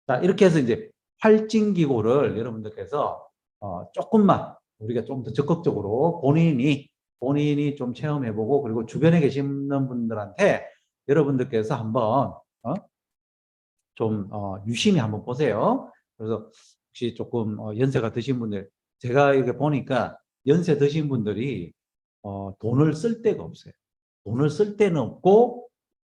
자, 이렇게 해서 이제 활진기고를 여러분들께서 조금만 우리가 좀 더 적극적으로 본인이 좀 체험해보고, 그리고 주변에 계시는 분들한테 여러분들께서 한번 좀 유심히 한번 보세요. 그래서 혹시 조금 연세가 드신 분들, 제가 이렇게 보니까 연세 드신 분들이 돈을 쓸 데가 없어요. 돈을 쓸 데는 없고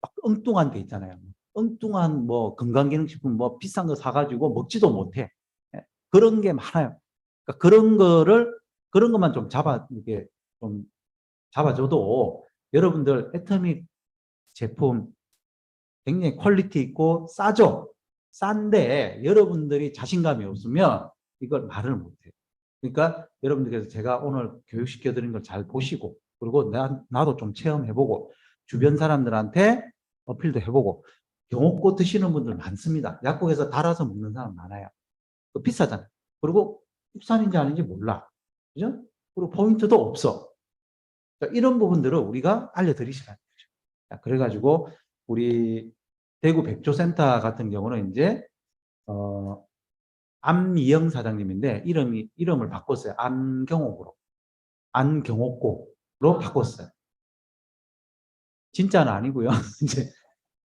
막 엉뚱한 게 있잖아요. 엉뚱한 뭐 건강기능식품 뭐 비싼 거 사가지고 먹지도 못해. 예, 그런 게 많아요. 그러니까 그런 것만 좀 이게 좀 잡아줘도 여러분들 애터믹 제품 굉장히 퀄리티 있고 싸죠. 싼데 여러분들이 자신감이 없으면 이걸 말을 못해요. 그러니까 여러분들께서 제가 오늘 교육시켜 드린 걸 잘 보시고, 그리고 나도 좀 체험해보고 주변 사람들한테 어필도 해보고. 경옥고 드시는 분들 많습니다. 약국에서 달아서 먹는 사람 많아요. 비싸잖아요. 그리고 국산인지 아닌지 몰라. 그죠? 그리고 포인트도 없어. 그러니까 이런 부분들을 우리가 알려드리시라는 거죠. 그래가지고 우리 대구 백조센터 같은 경우는 이제 안미영 사장님인데 이름을 바꿨어요. 안경옥고로 바꿨어요. 진짜는 아니고요. 이제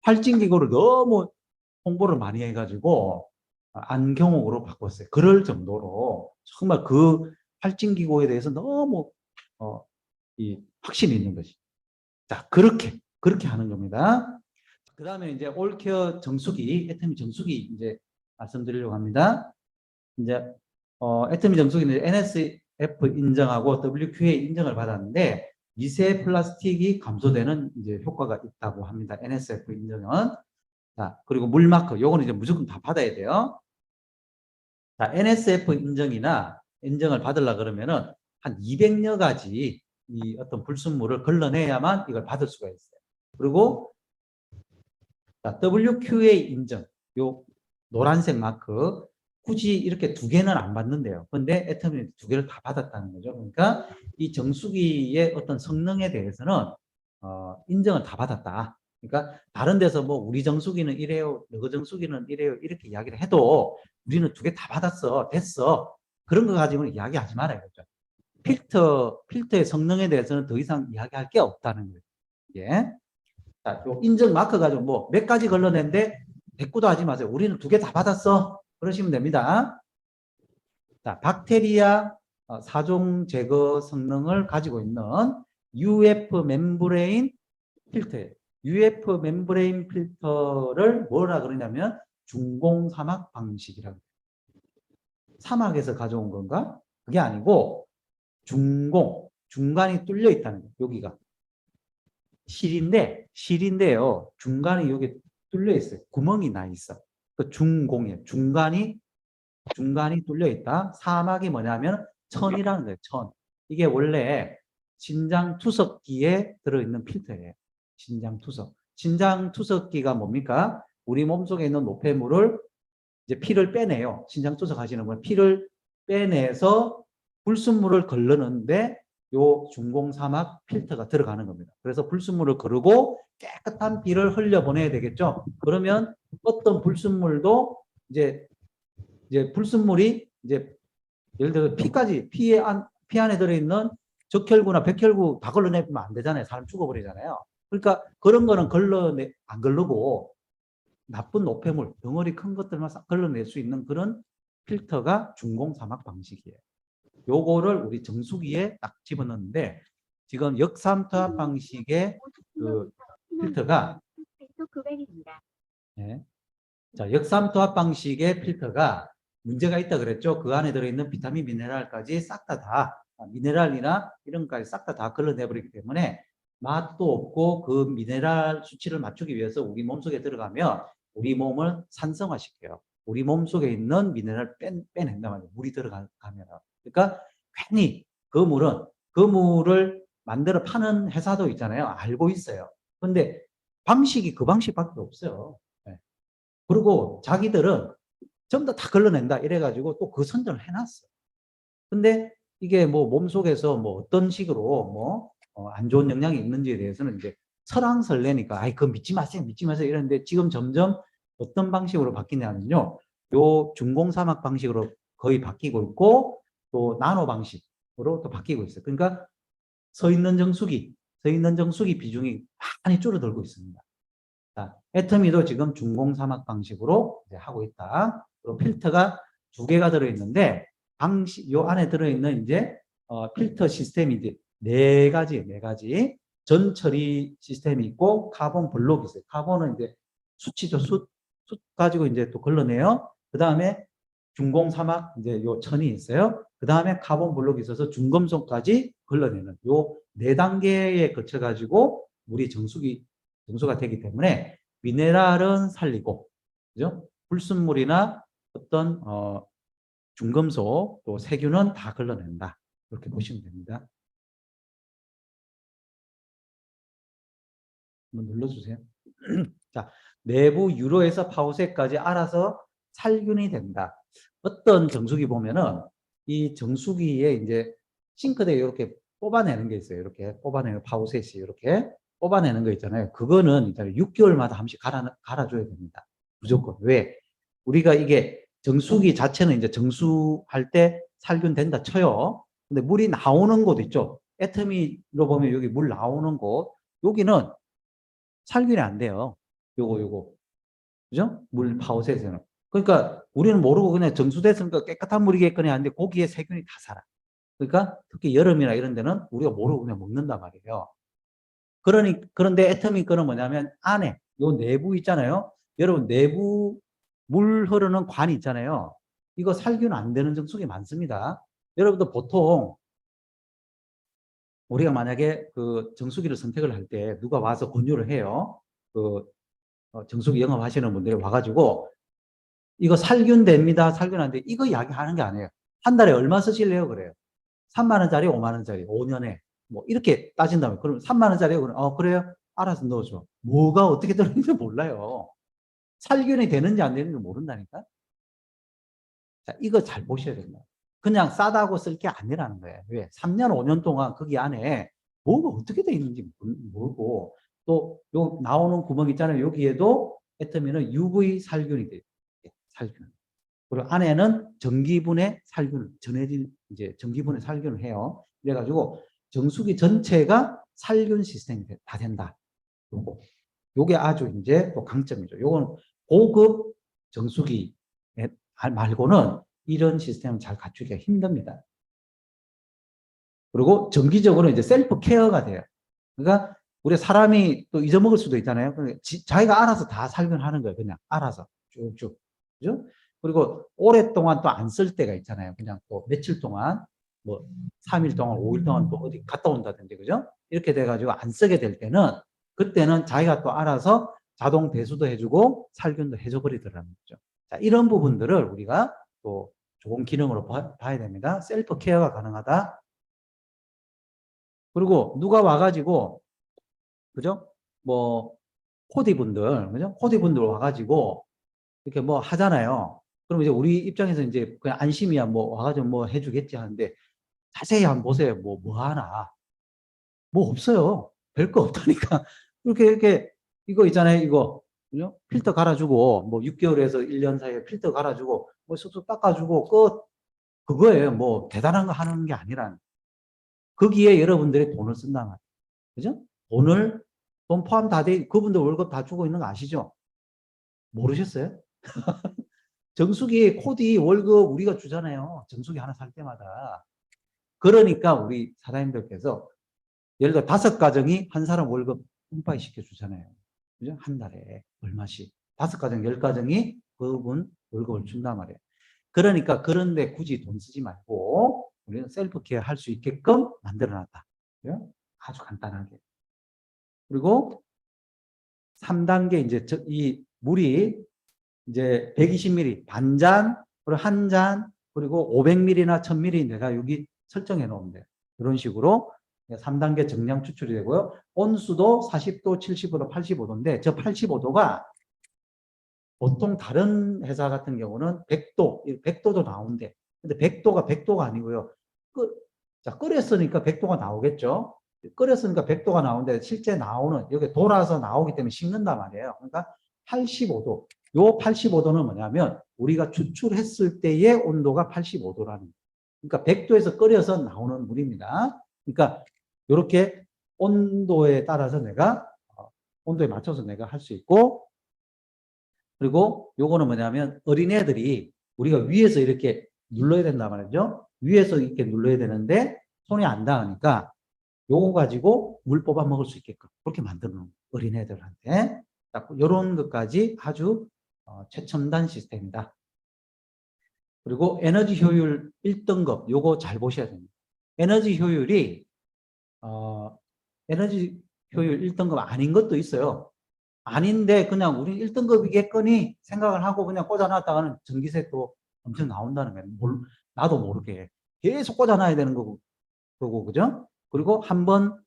활진기고를 너무 홍보를 많이 해가지고 안경옥으로 바꿨어요. 그럴 정도로 정말 그 활진기고에 대해서 너무 이 확신이 있는 것이. 자, 그렇게 하는 겁니다. 그 다음에 이제 올케어 정수기, 애터미 정수기 이제 말씀드리려고 합니다. 이제 애터미 정수기는 NSF 인정하고 WQA 인정을 받았는데 미세 플라스틱이 감소되는 이제 효과가 있다고 합니다. NSF 인정은. 자, 그리고 물 마크, 요거는 이제 무조건 다 받아야 돼요. 자, NSF 인정을 받으려 그러면은 한 200여 가지 이 어떤 불순물을 걸러내야만 이걸 받을 수가 있어요. 그리고 자, WQA 인정, 요 노란색 마크, 굳이 이렇게 두 개는 안 받는데요. 근데 애터미 두 개를 다 받았다는 거죠. 그러니까 이 정수기의 어떤 성능에 대해서는 인정을 다 받았다. 그러니까 다른 데서 뭐 우리 정수기는 이래요, 너그 정수기는 이래요, 이렇게 이야기를 해도 우리는 두 개 다 받았어, 됐어. 그런 거 가지고는 이야기하지 말아요. 그렇죠? 필터의 성능에 대해서는 더 이상 이야기할 게 없다는 거예요. 예. 자, 요 인증 마크 가지고 뭐 몇 가지 걸러낸데 대꾸도 하지 마세요. 우리는 두 개 다 받았어. 그러시면 됩니다. 자, 박테리아 사종 제거 성능을 가지고 있는 UF 멤브레인 필터예요. UF 멤브레인 필터를 뭐라 그러냐면 중공 사막 방식이라고. 사막에서 가져온 건가? 그게 아니고 중간이 뚫려 있다는 거예요. 여기가. 실인데요. 중간에 여기 뚫려 있어요. 구멍이 나 있어. 그 중공이에요. 중간이 뚫려 있다. 사막이 뭐냐면 천이라는 거예요. 천. 이게 원래 신장 투석기에 들어있는 필터예요. 신장 투석. 신장 투석기가 뭡니까? 우리 몸속에 있는 노폐물을 이제 피를 빼내요. 신장 투석 하시는 분 피를 빼내서 불순물을 걸르는데 요 중공사막 필터가 들어가는 겁니다. 그래서 불순물을 거르고 깨끗한 피를 흘려보내야 되겠죠. 그러면 어떤 불순물도 이제 불순물이 이제 예를 들어 피 안에 들어있는 적혈구나 백혈구 다 걸러내면 안 되잖아요. 사람 죽어버리잖아요. 그러니까 그런 거는 안 걸르고 나쁜 노폐물, 덩어리 큰 것들만 싹 걸러낼 수 있는 그런 필터가 중공사막 방식이에요. 요거를 우리 정수기에 딱 집어넣는데 지금 역삼투압 방식의 그 필터가 네. 자, 역삼투압 방식의 필터가 문제가 있다 그랬죠. 그 안에 들어있는 비타민, 미네랄까지 싹 다 미네랄이나 이런 것까지 싹 다 걸러내버리기 때문에 맛도 없고 그 미네랄 수치를 맞추기 위해서 우리 몸속에 들어가면 우리 몸을 산성화시켜요. 우리 몸속에 있는 미네랄 빼낸단 말이에요. 물이 들어가면. 그러니까 괜히 그 물을 만들어 파는 회사도 있잖아요. 알고 있어요. 근데 방식이 그 방식밖에 없어요. 네. 그리고 자기들은 전부 다 걸러낸다 이래가지고 또 그 선전을 해놨어. 근데 이게 뭐 몸속에서 뭐 어떤 식으로 뭐 안 좋은 영향이 있는지에 대해서는 이제 설왕설래니까 아이 그거 믿지 마세요 이러는데 지금 점점 어떤 방식으로 바뀌냐면요. 요 중공사막 방식으로 거의 바뀌고 있고 또 나노 방식으로 또 바뀌고 있어요. 그러니까 서 있는 정수기 비중이 많이 줄어들고 있습니다. 자, 애터미도 지금 중공사막 방식으로 이제 하고 있다. 그리고 필터가 두 개가 들어있는데 요 안에 들어있는 이제 필터 시스템이 이제 네 가지 전 처리 시스템이 있고 카본 블록이 있어요. 카본은 이제 숯이죠. 숯 가지고 이제 또 걸러내요. 그 다음에 중공사막 이제 요 천이 있어요. 그 다음에 카본 블록이 있어서 중금속까지 걸러내는 요 네 단계에 거쳐 가지고 물이 정수가 되기 때문에 미네랄은 살리고, 그죠? 불순물이나 어떤 중금속 또 세균은 다 걸러낸다. 이렇게 보시면 됩니다. 한번 눌러주세요. 자, 내부 유로에서 파우세까지 알아서 살균이 된다. 어떤 정수기 보면은 이 정수기에 이제 싱크대에 이렇게 뽑아내는 게 있어요. 이렇게 뽑아내는 파우셋이 이렇게 뽑아내는 거 있잖아요. 그거는 일단 6개월마다 한 번씩 갈아줘야 됩니다. 무조건. 왜? 우리가 이게 정수기 자체는 이제 정수할 때 살균된다 쳐요. 근데 물이 나오는 곳 있죠. 애터미로 보면 여기 물 나오는 곳, 여기는 살균이 안 돼요. 요거. 그죠? 물 파우셋에는. 그러니까 우리는 모르고 그냥 정수됐으니까 깨끗한 물이겠거니 하는데 고기에 세균이 다 살아. 그러니까 특히 여름이나 이런 데는 우리가 모르고 그냥 먹는단 말이에요. 그런데 애터미 거는 뭐냐면 안에 요 내부 있잖아요. 여러분 내부 물 흐르는 관이 있잖아요. 이거 살균 안 되는 정수기 많습니다. 여러분들 보통 우리가 만약에 그 정수기를 선택을 할 때 누가 와서 권유를 해요. 그 정수기 영업하시는 분들이 와가지고 이거 살균됩니다. 살균 안 돼. 이거 이야기하는 게 아니에요. 한 달에 얼마 쓰실래요? 그래요. 3만 원짜리, 5만 원짜리, 5년에 뭐 이렇게 따진다면 그럼 3만 원짜리 그럼 그래요? 알아서 넣어줘. 뭐가 어떻게 들어있는지 몰라요. 살균이 되는지 안 되는지 모른다니까. 자, 이거 잘 보셔야 됩니다. 그냥 싸다고 쓸 게 아니라는 거예요. 왜? 3년, 5년 동안 거기 안에 뭐가 어떻게 돼 있는지 모르고 또 요 나오는 구멍 있잖아요. 여기에도 애터미는 UV 살균이 돼요. 살균. 그리고 안에는 전기분해 살균을 전해진 이제 전기분해 살균을 해요. 그래가지고 정수기 전체가 살균 시스템이 다 된다. 요게 아주 이제 또 강점이죠. 요건 고급 정수기 말고는 이런 시스템을 잘 갖추기가 힘듭니다. 그리고 정기적으로 이제 셀프 케어가 돼요. 그러니까 우리 사람이 또 잊어먹을 수도 있잖아요. 자기가 알아서 다 살균하는 거예요. 그냥 알아서 쭉쭉. 그죠? 그리고 오랫동안 또 안 쓸 때가 있잖아요. 그냥 또 며칠 동안 뭐 3일 동안 5일 동안 또 어디 갔다 온다든지 그죠? 이렇게 돼가지고 안 쓰게 될 때는 그때는 자기가 또 알아서 자동 배수도 해주고 살균도 해줘 버리더라는 거죠. 자, 이런 부분들을 우리가 또 좋은 기능으로 봐야 됩니다. 셀프 케어가 가능하다. 그리고 누가 와가지고 그죠? 뭐 코디분들 그죠? 코디분들 와가지고 이렇게 뭐 하잖아요. 그럼 이제 우리 입장에서 이제 그냥 안심이야 뭐 와가지고 뭐 해주겠지 하는데 자세히 한번 보세요. 뭐 하나 뭐 없어요. 별거 없다니까. 이렇게 이거 있잖아요. 이거 그죠? 필터 갈아주고 뭐 6개월에서 1년 사이에 필터 갈아주고 뭐 쑥쑥 닦아주고 끝. 그거예요. 뭐 대단한 거 하는 게 아니라 거기에 여러분들이 돈을 쓴단 말이에요. 그죠? 돈 포함 다 돼, 그분들 월급 다 주고 있는 거 아시죠? 모르셨어요? 정수기 코디 월급 우리가 주잖아요. 정수기 하나 살 때마다. 그러니까 우리 사장님들께서 예를 들어 5가정이 한 사람 월급 뿜빠이 시켜주잖아요. 그죠? 한 달에 얼마씩. 5가정, 10가정이 그분 월급을 준단 말이에요. 그러니까 그런데 굳이 돈 쓰지 말고 우리는 셀프 케어 할 수 있게끔 만들어놨다. 그죠? 아주 간단하게. 그리고 3단계 이제 이 물이 이제 120ml 반잔 그리고 한 잔 그리고 500ml나 1000ml 내가 여기 설정해 놓으면 돼요. 이런 식으로 3단계 정량 추출이 되고요. 온수도 40도, 70도, 85도인데 저 85도가 보통 다른 회사 같은 경우는 100도도 나온대. 근데 100도가 아니고요. 자, 끓였으니까 100도가 나오겠죠. 끓였으니까 100도가 나오는데 실제 나오는 여기 돌아서 나오기 때문에 식는단 말이에요. 그러니까 85도 요 85도는 뭐냐면 우리가 추출했을 때의 온도가 85도라는 거예요. 그러니까 100도에서 끓여서 나오는 물입니다. 그러니까 이렇게 온도에 따라서 내가 온도에 맞춰서 내가 할 수 있고, 그리고 요거는 뭐냐면 어린애들이 우리가 위에서 이렇게 눌러야 된단 말이죠. 위에서 이렇게 눌러야 되는데 손이 안 닿으니까 요거 가지고 물 뽑아 먹을 수 있게끔 그렇게 만드는 어린애들한테 이런 것까지 아주 최첨단 시스템이다. 그리고 에너지 효율 1등급 요거 잘 보셔야 됩니다. 에너지 효율이 에너지 효율 1등급 아닌 것도 있어요. 아닌데 그냥 우리 1등급이겠거니 생각을 하고 그냥 꽂아놨다가는 전기세 또 엄청 나온다는 거예요. 나도 모르게 계속 꽂아놔야 되는 거고, 그죠? 그리고 한번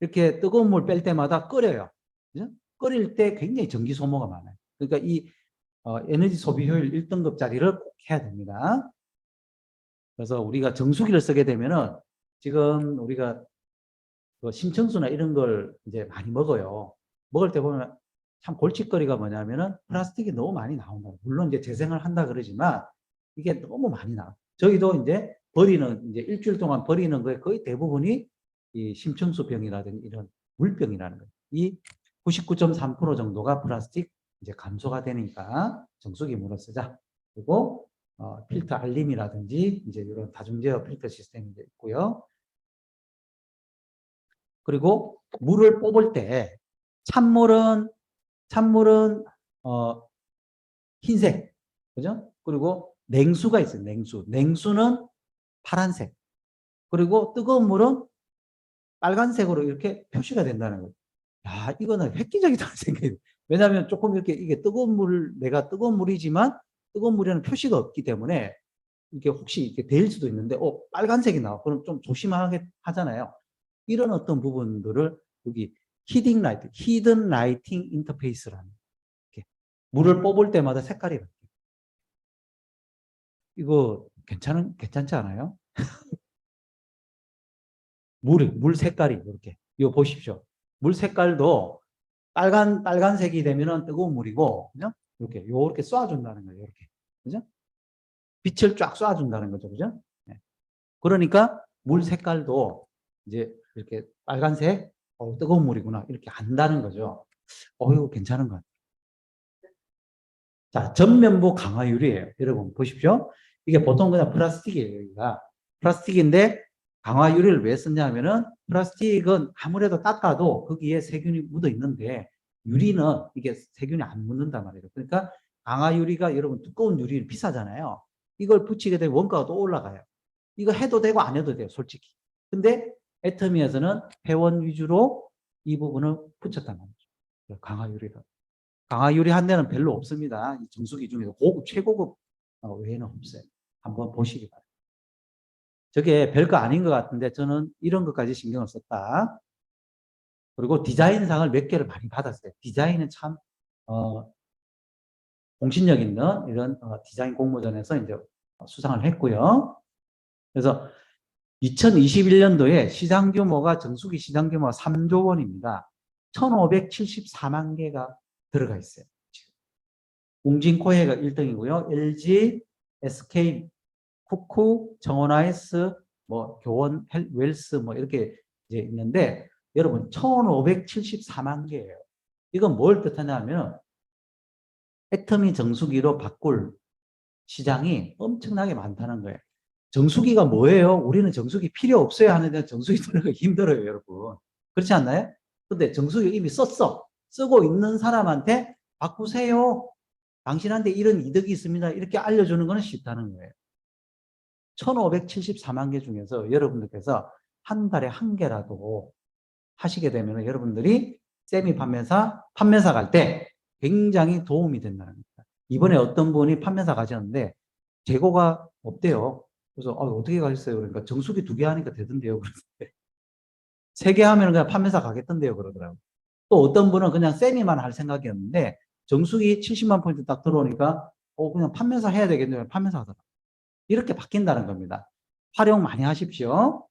이렇게 뜨거운 물 뺄 때마다 끓여요. 그죠? 끓일 때 굉장히 전기 소모가 많아요. 그러니까 이 에너지 소비 효율 1등급짜리를 꼭 해야 됩니다. 그래서 우리가 정수기를 쓰게 되면은 지금 우리가 심청수나 이런 걸 이제 많이 먹어요. 먹을 때 보면 참 골칫거리가 뭐냐면은 플라스틱이 너무 많이 나온다. 물론 이제 재생을 한다 그러지만 이게 너무 많이 나와. 저희도 이제 이제 일주일 동안 버리는 거에 거의 대부분이 이 심청수병이라든지 이런 물병이라는 거예요. 이 99.3% 정도가 플라스틱 이제 감소가 되니까 정수기 물을 쓰자. 그리고 필터 알림이라든지 이제 이런 다중제어 필터 시스템이 있고요. 그리고 물을 뽑을 때 찬물은 흰색, 그죠? 그리고 냉수가 있어요. 냉수는 파란색. 그리고 뜨거운 물은 빨간색으로 이렇게 표시가 된다는 거예요. 야, 이거는 획기적이다는 생각이 들어요. 왜냐하면 조금 이렇게 이게 내가 뜨거운 물이지만 뜨거운 물에는 표시가 없기 때문에 이게 혹시 이렇게 될 수도 있는데, 빨간색이 나와. 그럼 좀 조심하게 하잖아요. 이런 어떤 부분들을 여기 히든 라이팅 인터페이스라는 이렇게 물을 뽑을 때마다 색깔이 바뀌어요. 이거 괜찮지 않아요? 물 색깔이 이렇게. 이거 보십시오. 물 색깔도 빨간색이 되면은 뜨거운 물이고, 그죠? 이렇게 쏴준다는 거예요. 이렇게. 그죠? 빛을 쫙 쏴준다는 거죠. 그죠? 네. 그러니까 물 색깔도 이제 이렇게 빨간색, 뜨거운 물이구나. 이렇게 안다는 거죠. 이거 괜찮은 것 같아요. 자, 전면부 강화유리예요. 여러분 보십시오. 이게 보통 그냥 플라스틱이에요. 여기가. 플라스틱인데 강화유리를 왜 썼냐면은 플라스틱은 아무래도 닦아도 거기에 세균이 묻어 있는데 유리는 이게 세균이 안 묻는단 말이에요. 그러니까 강화유리가 여러분 두꺼운 유리는 비싸잖아요. 이걸 붙이게 되면 원가가 또 올라가요. 이거 해도 되고 안 해도 돼요, 솔직히. 근데 애터미에서는 회원 위주로 이 부분을 붙였단 말이죠. 강화유리를. 강화유리 한 대는 별로 없습니다. 이 정수기 중에서 최고급 외에는 없어요. 한번 보시기 바랍니다. 저게 별거 아닌 것 같은데 저는 이런 것까지 신경을 썼다. 그리고 디자인상을 몇 개를 많이 받았어요. 디자인은 참 공신력 있는 이런 디자인 공모전에서 이제 수상을 했고요. 그래서 2021년도에 시장 규모가 정수기 시장 규모가 3조 원입니다. 1,574만 개가 들어가 있어요. 웅진코헤가 1등이고요. LG, SK, 쿠쿠, 정원아이스, 교원, 웰스 이렇게 이제 있는데 여러분 1,574만 개예요. 이건 뭘 뜻하냐면 애터미 정수기로 바꿀 시장이 엄청나게 많다는 거예요. 정수기가 뭐예요? 우리는 정수기 필요 없어요 하는데 정수기 들어가기 힘들어요, 여러분. 그렇지 않나요? 근데 정수기 이미 썼어. 쓰고 있는 사람한테 바꾸세요. 당신한테 이런 이득이 있습니다. 이렇게 알려주는 것은 쉽다는 거예요. 1,574만 개 중에서 여러분들께서 한 달에 한 개라도 하시게 되면 여러분들이 세미 판매사 갈 때 굉장히 도움이 된다는 겁니다. 이번에 어떤 분이 판매사 가셨는데 재고가 없대요. 그래서 어떻게 가셨어요? 그러니까 정수기 2개 하니까 되던데요. 그러는데 3개 하면 그냥 판매사 가겠던데요. 그러더라고요. 또 어떤 분은 그냥 세미만 할 생각이었는데 정수기 70만 포인트 딱 들어오니까 그냥 판매사 해야 되겠네요. 판매사 하더라고요. 이렇게 바뀐다는 겁니다. 활용 많이 하십시오.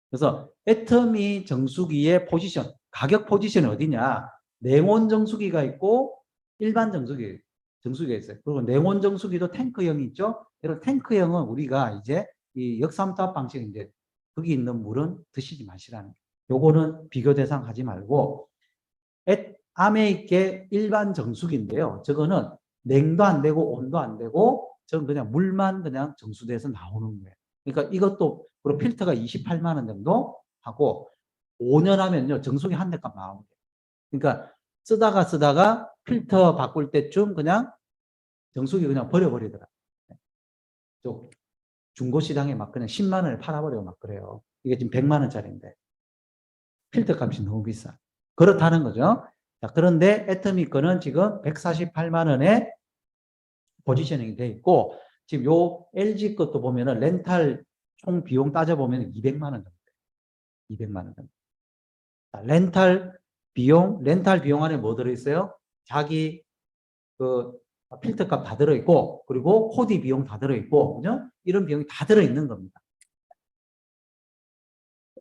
그래서 애터미 정수기의 포지션, 가격 포지션이 어디냐? 냉온 정수기가 있고 일반 정수기가 있어요. 그리고 냉온 정수기도 탱크형이 있죠. 이런 탱크형은 우리가 이제 이 역삼투압 방식인데 거기 있는 물은 드시지 마시라는 거예요. 요거는 비교 대상 하지 말고 암에 있게 일반 정수기인데요. 저거는 냉도 안 되고 온도 안 되고 저는 그냥 물만 그냥 정수돼서 나오는 거예요. 그러니까 이것도 그리고 필터가 28만 원 정도 하고 5년 하면요 정수기 한 대값 나오는 거예요. 그러니까 쓰다가 필터 바꿀 때쯤 그냥 정수기 그냥 버려버리더라. 중고 시장에 막 그냥 10만 원에 팔아버리고 막 그래요. 이게 지금 100만 원짜리인데 필터 값이 너무 비싸. 그렇다는 거죠. 자, 그런데 애터미 거는 지금 148만 원에 포지셔닝이 돼 있고 지금 요 LG 것도 보면은 렌탈 총 비용 따져보면 200만 원 정도. 200만 원 정도. 자, 렌탈 비용 안에 뭐 들어있어요? 자기 그 필터 값 다 들어있고 그리고 코디 비용 다 들어있고 그죠? 이런 비용이 다 들어있는 겁니다.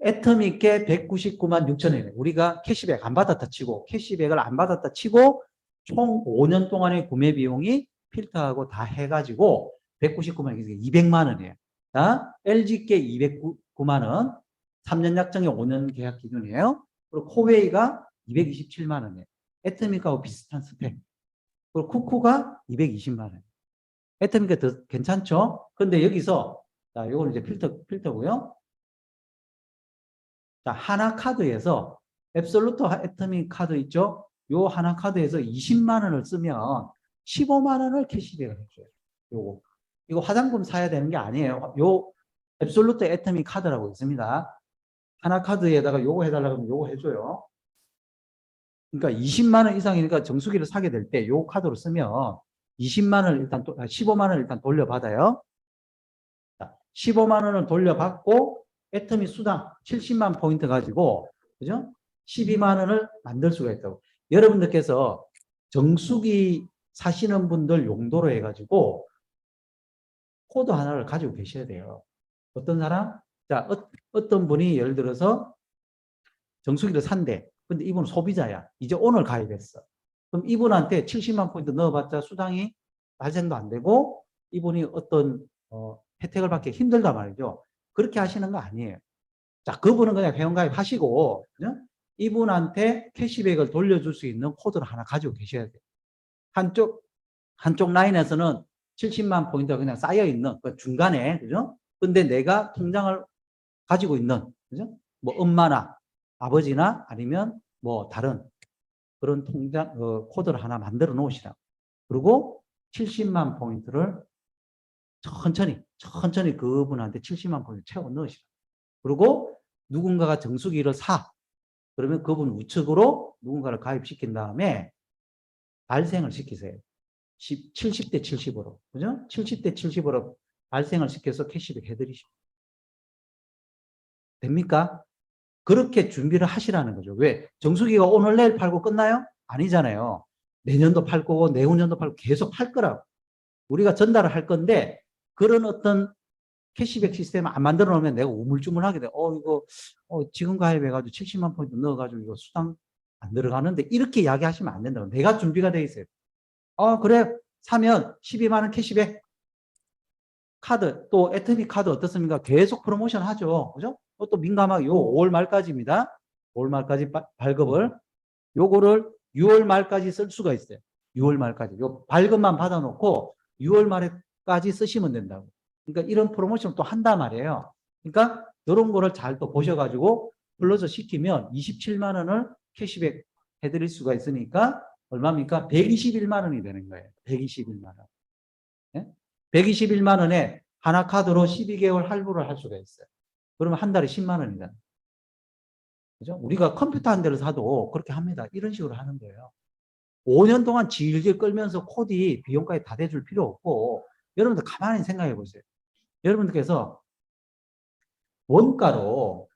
애터미께 199만 6천 원이에요. 우리가 캐시백 안 받았다 치고 캐시백을 안 받았다 치고 총 5년 동안의 구매 비용이 필터하고 다 해가지고 199만 원, 200만 원이에요. 자, LG께 209만 원, 3년 약정에 5년 계약 기준이에요. 그리고 코웨이가 227만 원이에요. 애터미하고 비슷한 스펙. 그리고 쿠쿠가 220만 원. 애터미가 더 괜찮죠? 근데 여기서 자, 이거는 이제 필터고요. 자, 하나카드에서 앱솔루트 애터미 카드 있죠? 요 하나카드에서 20만 원을 쓰면 15만 원을 캐시백을 해줘요. 요거. 이거 화장품 사야 되는 게 아니에요. 요 앱솔루트 애터미 카드라고 있습니다. 하나카드에다가 요거 해달라고 하면 요거 해줘요. 그러니까 20만 원 이상이니까 정수기를 사게 될 때 요 카드로 쓰면 20만 원을 일단 15만 원을 일단 돌려받아요. 15만 원을 돌려받고 애터미 수당 70만 포인트 가지고 그죠? 12만 원을 만들 수가 있다고. 여러분들께서 정수기 사시는 분들 용도로 해가지고 코드 하나를 가지고 계셔야 돼요. 어떤 사람? 자, 어떤 분이 예를 들어서 정수기를 산대. 근데 이분은 소비자야. 이제 오늘 가입했어. 그럼 이분한테 70만 포인트 넣어봤자 수당이 발생도 안 되고 이분이 어떤 혜택을 받기 힘들단 말이죠. 그렇게 하시는 거 아니에요. 자, 그분은 그냥 회원가입 하시고 그죠? 이분한테 캐시백을 돌려줄 수 있는 코드를 하나 가지고 계셔야 돼요. 한쪽 라인에서는 70만 포인트가 그냥 쌓여 있는 그 중간에 그죠? 근데 내가 통장을 가지고 있는 그죠? 뭐 엄마나 아버지나 아니면 뭐 다른 그런 통장 코드를 하나 만들어 놓으시라고. 그리고 70만 포인트를 천천히 그분한테 70만 포인트 채워 넣으시라고. 그리고 누군가가 정수기를 사. 그러면 그분 우측으로 누군가를 가입시킨 다음에 발생을 시키세요. 70대 70으로. 그죠? 70대 70으로 발생을 시켜서 캐시백 해드리시고. 됩니까? 그렇게 준비를 하시라는 거죠. 왜? 정수기가 오늘 내일 팔고 끝나요? 아니잖아요. 내년도 팔 거고 내후년도 팔고 계속 팔 거라고. 우리가 전달을 할 건데 그런 어떤 캐시백 시스템을 안 만들어 놓으면 내가 우물쭈물하게 돼. 이거 지금 가입해가지고 70만 포인트 넣어가지고 이거 수당 안 들어가는데 이렇게 이야기하시면 안 된다고. 내가 준비가 돼 있어요. 그래 사면 12만 원 캐시백 카드 또 애터미 카드 어떻습니까? 계속 프로모션 하죠. 그죠? 또 민감하게 요 5월 말까지입니다. 5월 말까지 발급을 요거를 6월 말까지 쓸 수가 있어요. 6월 말까지 요 발급만 받아놓고 6월 말까지 쓰시면 된다고. 그러니까 이런 프로모션을 또 한단 말이에요. 그러니까 이런 거를 잘 또 보셔가지고 플러스 시키면 27만 원을 캐시백 해드릴 수가 있으니까 얼마입니까? 121만 원이 되는 거예요. 121만 원. 네? 121만 원에 하나 카드로 12개월 할부를 할 수가 있어요. 그러면 한 달에 10만 원이잖아요. 그죠? 우리가 컴퓨터 한 대를 사도 그렇게 합니다. 이런 식으로 하는 거예요. 5년 동안 질질 끌면서 코디 비용까지 다 대줄 필요 없고 여러분들 가만히 생각해 보세요. 여러분들께서 원가로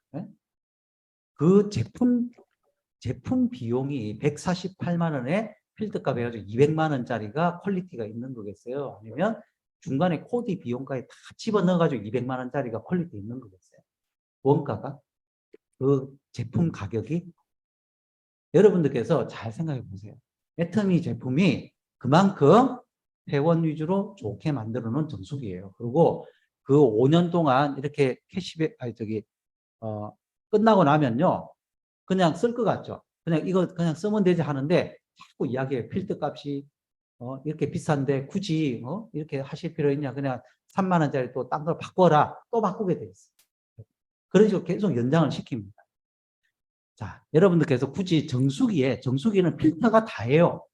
그 제품 비용이 148만 원에 필터값 해가지고 200만 원짜리가 퀄리티가 있는 거겠어요? 아니면 중간에 코디 비용까지 다 집어넣어가지고 200만 원짜리가 퀄리티 있는 거겠어요? 원가가? 그 제품 가격이? 여러분들께서 잘 생각해 보세요. 애터미 제품이 그만큼 회원 위주로 좋게 만들어 놓은 정수기예요. 그리고 그 5년 동안 이렇게 캐시백, 끝나고 나면요. 그냥 쓸 것 같죠. 그냥 이거 그냥 쓰면 되지 하는데 자꾸 이야기해요. 필터 값이 이렇게 비싼데 굳이 이렇게 하실 필요 있냐. 그냥 3만 원짜리 또 딴 걸 바꿔라. 또 바꾸게 돼 있어요. 그런 식으로 계속 연장을 시킵니다. 자, 여러분들께서 굳이 정수기는 필터가 다예요.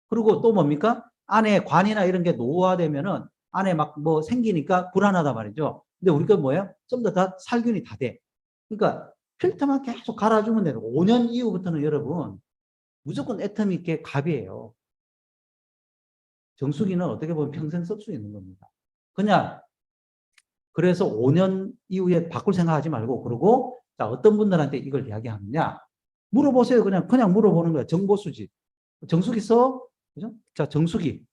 그리고 또 뭡니까? 안에 관이나 이런 게 노후화되면은 안에 막 뭐 생기니까 불안하단 말이죠. 근데 우리가 뭐예요? 좀 더 다 살균이 다 돼. 그러니까 필터만 계속 갈아주면 되는 5년 이후부터는 여러분 무조건 애텀 있게 갑이에요. 정수기는 어떻게 보면 평생 쓸 수 있는 겁니다. 그냥 그래서 5년 이후에 바꿀 생각하지 말고 그러고 자 어떤 분들한테 이걸 이야기하느냐 물어보세요. 그냥 물어보는 거야. 정보수집. 정수기 써? 그죠? 자 정수기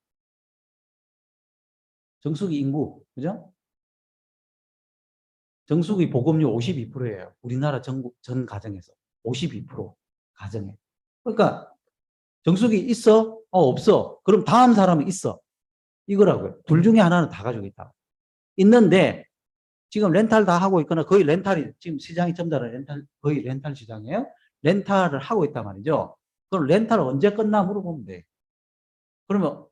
인구 그죠? 정수기 보급률 52%예요. 우리나라 전 가정에서 52% 가정에. 그러니까 정수기 있어? 없어. 그럼 다음 사람은 있어. 이거라고요. 둘 중에 하나는 다 가지고 있다. 있는데 지금 렌탈 다 하고 있거나 거의 렌탈이 지금 시장이 전부 다 거의 렌탈 시장이에요. 렌탈을 하고 있단 말이죠. 그럼 렌탈 언제 끝나 물어보면 돼. 그러면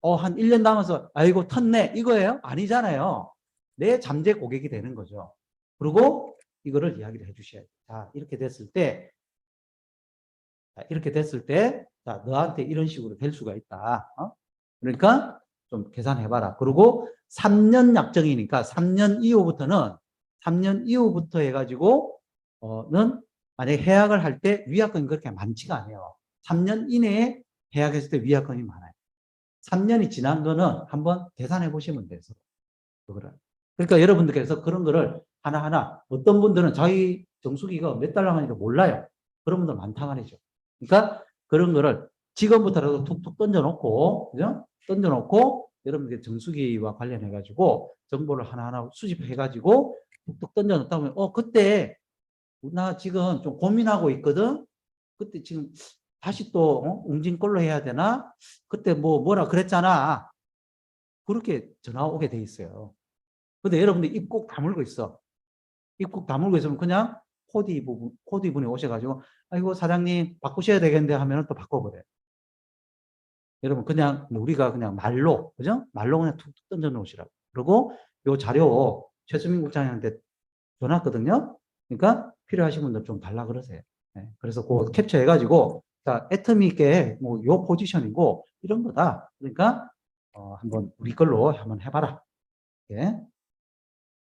한 1년 남아서 아이고 텄네 이거예요? 아니잖아요. 내 잠재 고객이 되는 거죠. 그리고 이거를 이야기를 해주셔야 돼요. 자 이렇게 됐을 때 자, 너한테 이런 식으로 될 수가 있다. 그러니까 좀 계산해봐라. 그리고 3년 약정이니까 3년 이후부터 해가지고 는 만약에 계약을 할 때 위약금이 그렇게 많지가 않아요. 3년 이내에 계약했을 때 위약금이 많아요. 3년이 지난 거는 한번 계산해 보시면 돼요. 그거를. 그러니까 여러분들께서 그런 거를 하나하나 어떤 분들은 자기 정수기가 몇 달 남았는지 몰라요. 그런 분들 많다 말이죠. 그러니까 그런 거를 지금부터라도 툭툭 던져놓고, 그죠? 던져놓고 여러분들 정수기와 관련해가지고 정보를 하나하나 수집해가지고 툭툭 던져놓다 보면, 그때 나 지금 좀 고민하고 있거든? 그때 지금 다시 또 웅진꼴로 해야 되나? 그때 뭐라 그랬잖아. 그렇게 전화 오게 돼 있어요. 근데 여러분들 입 꼭 다물고 있어. 입 꼭 다물고 있으면 그냥 코디 분이 오셔가지고, 아이고, 사장님, 바꾸셔야 되겠는데 하면은 또 바꿔버려요. 여러분, 그냥 우리가 그냥 말로, 그죠? 말로 그냥 툭툭 던져 놓으시라고. 그리고 요 자료 최수민 국장님한테 줘놨거든요. 그러니까 필요하신 분들 좀 달라 그러세요. 네. 그래서 그거 캡처해가지고, 자, 애터미 있게 뭐 요 포지션이고 이런 거다. 그러니까, 한번 우리 걸로 한번 해봐라. 예.